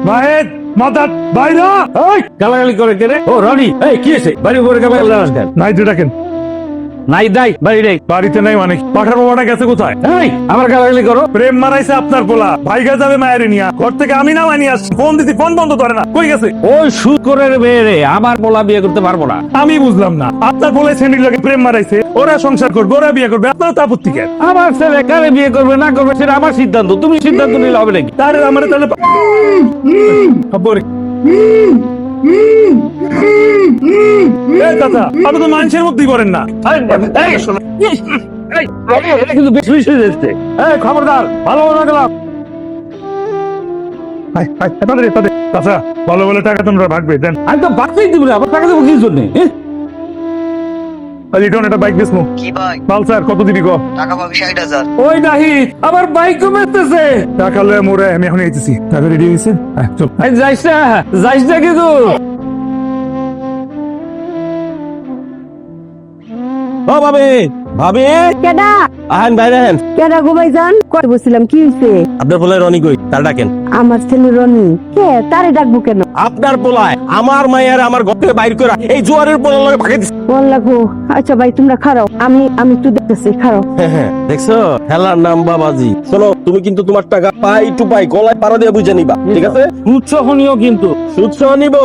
বাহের মাথা বাইরা এই গালাগালি করে কে রে? ও রনি, এই কি হয়েছে? বাড়ি উপরে গালাগালি আসছেন? নাই ডাকেন নাই দাই বাড়ি নেই। বাড়িতে নাই মানে পাঠার বাবাটা গেছে কোথায়? এই আমার গালাগালি করো? প্রেম মারাইছে আপনার পোলা ভাইগা যাবে মায়ের নিয়া ঘর থেকে আমি না মানি আসছি ফোন দিছি ফোন বন্ধ ধরে না কই গেছে? ওই শুকরের মেয়ে রে, আমার পোলা বিয়ে করতে পারবো না। আমি বুঝলাম না আপনার পোলা শ্রেণীর লোকে প্রেম মারাইছে ওরা সংসার করবে ওরা বিয়ে করবে আপনার তো আপত্তি কেন? আমার ছেলে কারে বিয়ে করবে না করবে সেটা আমার সিদ্ধান্ত, তুমি সিদ্ধান্ত নিলে হবে নাকি? তারে আমার তাহলে এই চাচা আপনি তো মানুষের মধ্যেই করেন না। এই, শোনো। এই, রনি, এটা কিন্তু বেশি বেশি হয়ে যাচ্ছে। এই খবরদার ভালো না গেলাম চাচা ভালো বলে টাকা তোমরা ভাগবে দেন। আমি তো বাঁচতেই দিব না, আবার টাকা দেবো কি জন্য? রিটার্ন একটা বাইক বেসমু কি ভাই পালসার কত দিবি ক? টাকা পাবি 60,000। ওই নাহি আমার বাইক কমেছে। টাকা লয়ে মোরে আমি এখন এইতেছি টাকা রেডি হয়েছে চল। যাইস না কিন্তু। ও ভাবি, ভাবি কেডা আহেন বাইরে আহেন। কেডা গো ভাইজান কই বসছিলাম কি হইছে? আপনার পোলায় রনি কই, তার ডাকেন। আমার ছেলে রনি কে তারে ডাকবো কেন? আপনার পোলায় আমার মায়ের আমার ঘর থেকে বাইর করে এই জোয়ারের পোলার লগে ভাগে দিছে। বললা গো আচ্ছা ভাই তোমরা খারাও আমি একটু দেখতেছি খারাও। দেখছো খেলার নাম বাবাজি। শোনো তুমি কিন্তু তোমার টাকা পাই টু পাই গলায় পাড়া দিয়ে বুঝে নিবা, ঠিক আছে? সুদ সহনীয় কিন্তু সুদ সহ নিব।